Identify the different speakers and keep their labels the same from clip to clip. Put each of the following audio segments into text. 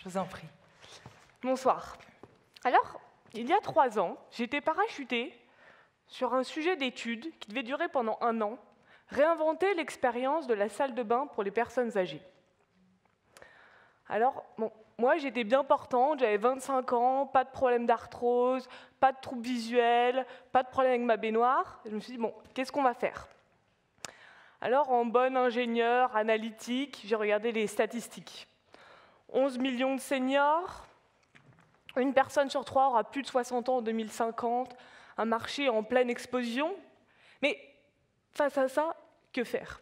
Speaker 1: Je vous en prie.
Speaker 2: Bonsoir. Alors, il y a 3 ans, j'ai été parachutée sur un sujet d'étude qui devait durer pendant 1 an, réinventer l'expérience de la salle de bain pour les personnes âgées. Alors, moi j'étais bien portante, j'avais 25 ans, pas de problème d'arthrose, pas de troubles visuels, pas de problème avec ma baignoire. Et je me suis dit, bon, qu'est-ce qu'on va faire? Alors, en bonne ingénieure analytique, j'ai regardé les statistiques. 11 millions de seniors, une personne sur 3 aura plus de 60 ans en 2050, un marché en pleine explosion. Mais face à ça, que faire?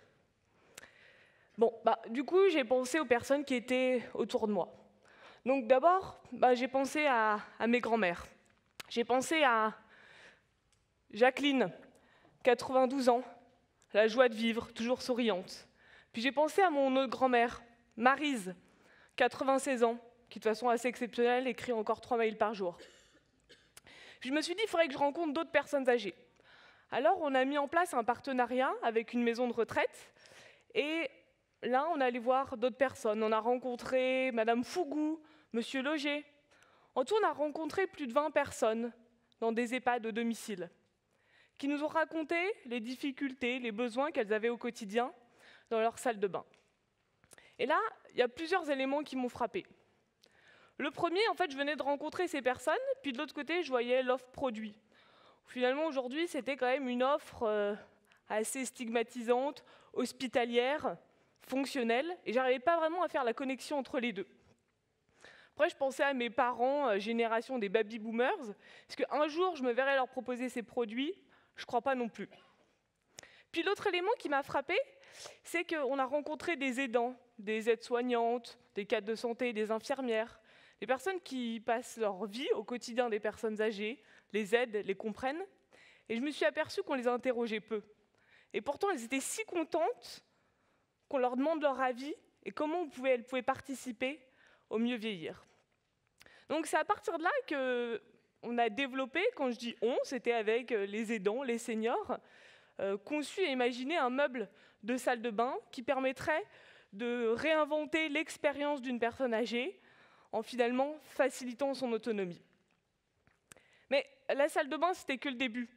Speaker 2: Bon, du coup, j'ai pensé aux personnes qui étaient autour de moi. Donc d'abord, j'ai pensé à mes grands-mères. J'ai pensé à Jacqueline, 92 ans, la joie de vivre, toujours souriante. Puis j'ai pensé à mon autre grand-mère, Maryse, 96 ans, qui de toute façon assez exceptionnelle, écrit encore 3 mails par jour. Puis je me suis dit, il faudrait que je rencontre d'autres personnes âgées. Alors on a mis en place un partenariat avec une maison de retraite, et là on allait voir d'autres personnes. On a rencontré Madame Fougou, Monsieur Loger. En tout, on a rencontré plus de 20 personnes dans des EHPAD au domicile, qui nous ont raconté les difficultés, les besoins qu'elles avaient au quotidien dans leur salle de bain. Et là, il y a plusieurs éléments qui m'ont frappée. Le premier, en fait, je venais de rencontrer ces personnes, puis de l'autre côté, je voyais l'offre produit. Finalement, aujourd'hui, c'était quand même une offre assez stigmatisante, hospitalière, fonctionnelle, et j'arrivais pas vraiment à faire la connexion entre les deux. Après, je pensais à mes parents, génération des baby-boomers, parce qu'un jour, je me verrais leur proposer ces produits, je crois pas non plus. Puis l'autre élément qui m'a frappée, c'est qu'on a rencontré des aidants, des aides-soignantes, des cadres de santé, des infirmières, des personnes qui passent leur vie au quotidien des personnes âgées, les aident, les comprennent, et je me suis aperçue qu'on les interrogeait peu. Et pourtant, elles étaient si contentes qu'on leur demande leur avis et comment elles pouvaient participer au mieux vieillir. Donc c'est à partir de là qu'on a développé, quand je dis on, c'était avec les aidants, les seniors, conçu et imaginé un meuble de salle de bain qui permettrait de réinventer l'expérience d'une personne âgée en finalement facilitant son autonomie. Mais la salle de bain, c'était que le début.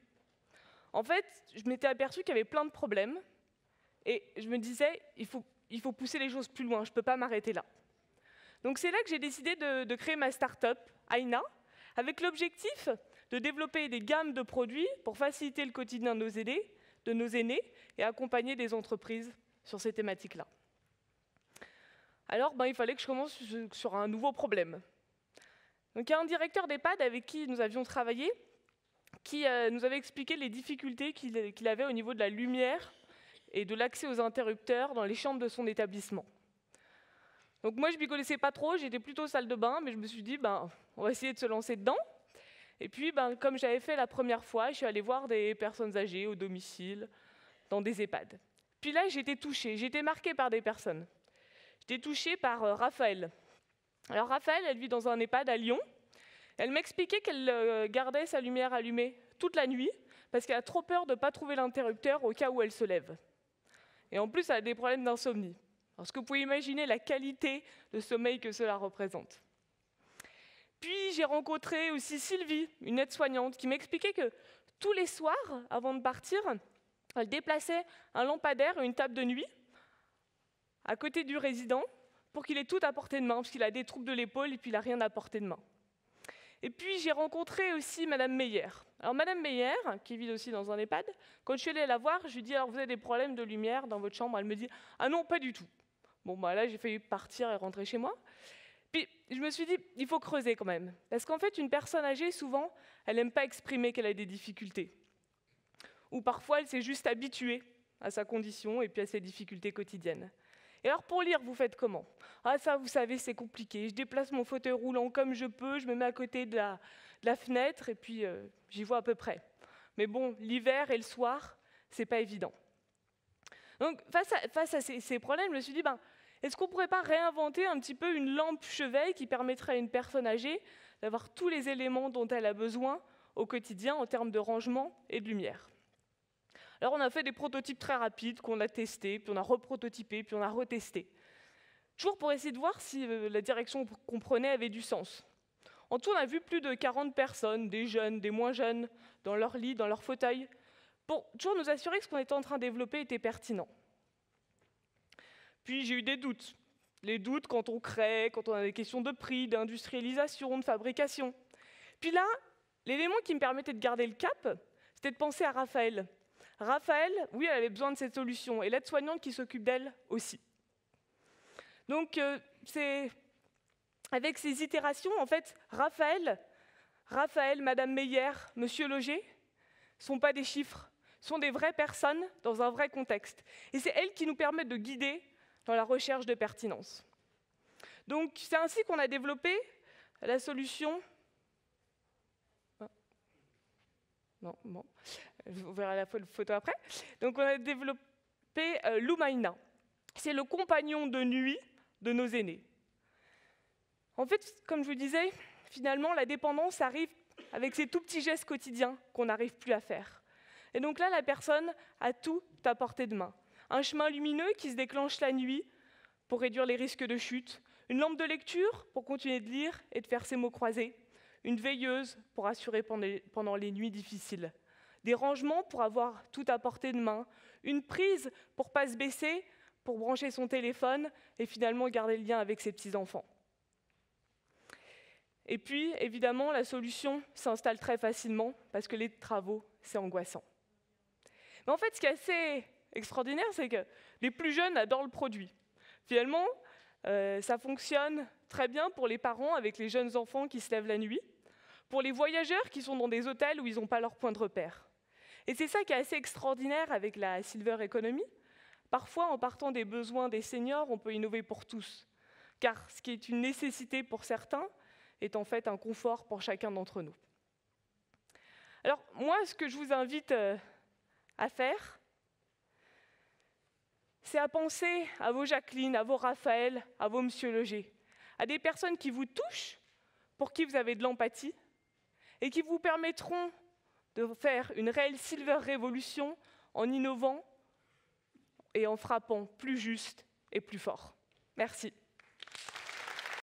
Speaker 2: En fait, je m'étais aperçue qu'il y avait plein de problèmes et je me disais, il faut pousser les choses plus loin, je ne peux pas m'arrêter là. Donc c'est là que j'ai décidé de créer ma start-up, Aina, avec l'objectif de développer des gammes de produits pour faciliter le quotidien de nos aînés et accompagner des entreprises sur ces thématiques-là. Alors, il fallait que je commence sur un nouveau problème. Donc, il y a un directeur d'EHPAD avec qui nous avions travaillé qui nous avait expliqué les difficultés qu'il avait au niveau de la lumière et de l'accès aux interrupteurs dans les chambres de son établissement. Donc moi, je ne m'y connaissais pas trop, j'étais plutôt salle de bain, mais je me suis dit, on va essayer de se lancer dedans. Et puis, comme j'avais fait la première fois, je suis allée voir des personnes âgées au domicile, dans des EHPAD. Puis là, j'ai été touchée, j'ai été marquée par des personnes. J'étais touchée par Raphaël. Alors Raphaël, elle vit dans un EHPAD à Lyon. Elle m'expliquait qu'elle gardait sa lumière allumée toute la nuit parce qu'elle a trop peur de ne pas trouver l'interrupteur au cas où elle se lève. Et en plus, elle a des problèmes d'insomnie. Est-ce que vous pouvez imaginer la qualité de sommeil que cela représente? Puis j'ai rencontré aussi Sylvie, une aide-soignante, qui m'expliquait que tous les soirs, avant de partir, elle déplaçait un lampadaire et une table de nuit à côté du résident pour qu'il ait tout à portée de main, parce qu'il a des troubles de l'épaule et puis il n'a rien à portée de main. Et puis j'ai rencontré aussi Madame Meyer. Alors Madame Meyer, qui vit aussi dans un EHPAD, quand je suis allée la voir, je lui ai dit, alors vous avez des problèmes de lumière dans votre chambre? Elle me dit, ah non, pas du tout. Bon, là, j'ai failli partir et rentrer chez moi. Puis, je me suis dit, il faut creuser quand même. Parce qu'en fait, une personne âgée, souvent, elle n'aime pas exprimer qu'elle a des difficultés. Ou parfois, elle s'est juste habituée à sa condition et puis à ses difficultés quotidiennes. Et alors, pour lire, vous faites comment? Ah, ça, vous savez, c'est compliqué. Je déplace mon fauteuil roulant comme je peux, je me mets à côté de la fenêtre et puis j'y vois à peu près. Mais bon, l'hiver et le soir, c'est pas évident. Donc, face à ces problèmes, je me suis dit, est-ce qu'on ne pourrait pas réinventer un petit peu une lampe chevet qui permettrait à une personne âgée d'avoir tous les éléments dont elle a besoin au quotidien en termes de rangement et de lumière? Alors, on a fait des prototypes très rapides qu'on a testés, puis on a reprototypé, puis on a retesté. Toujours pour essayer de voir si la direction qu'on prenait avait du sens. En tout, on a vu plus de 40 personnes, des jeunes, des moins jeunes, dans leur lit, dans leur fauteuil, pour toujours nous assurer que ce qu'on était en train de développer était pertinent. Puis j'ai eu des doutes. Les doutes quand on crée, quand on a des questions de prix, d'industrialisation, de fabrication. Puis là, l'élément qui me permettait de garder le cap, c'était de penser à Raphaël. Raphaël, oui, elle avait besoin de cette solution, et l'aide-soignante qui s'occupe d'elle aussi. Donc, avec ces itérations, en fait, Raphaël, Madame Meyer, Monsieur Loger, ne sont pas des chiffres, sont des vraies personnes dans un vrai contexte. Et c'est elles qui nous permettent de guider dans la recherche de pertinence. Donc, c'est ainsi qu'on a développé la solution. Non, bon, vous verrez la photo après. Donc, on a développé Lumaina. C'est le compagnon de nuit de nos aînés. En fait, comme je vous disais, finalement, la dépendance arrive avec ces tout petits gestes quotidiens qu'on n'arrive plus à faire. Et donc là, la personne a tout à portée de main. Un chemin lumineux qui se déclenche la nuit pour réduire les risques de chute, une lampe de lecture pour continuer de lire et de faire ses mots croisés, une veilleuse pour assurer pendant les nuits difficiles, des rangements pour avoir tout à portée de main, une prise pour ne pas se baisser, pour brancher son téléphone et finalement garder le lien avec ses petits-enfants. Et puis, évidemment, la solution s'installe très facilement parce que les travaux, c'est angoissant. Mais en fait, ce qui est assez extraordinaire, c'est que les plus jeunes adorent le produit. Finalement, ça fonctionne très bien pour les parents avec les jeunes enfants qui se lèvent la nuit, pour les voyageurs qui sont dans des hôtels où ils n'ont pas leur point de repère. Et c'est ça qui est assez extraordinaire avec la Silver Economy. Parfois, en partant des besoins des seniors, on peut innover pour tous. Car ce qui est une nécessité pour certains est en fait un confort pour chacun d'entre nous. Alors, moi, ce que je vous invite à faire, c'est à penser à vos Jacqueline, à vos Raphaël, à vos Monsieur Loger, à des personnes qui vous touchent, pour qui vous avez de l'empathie, et qui vous permettront de faire une réelle Silver Révolution en innovant et en frappant plus juste et plus fort. Merci.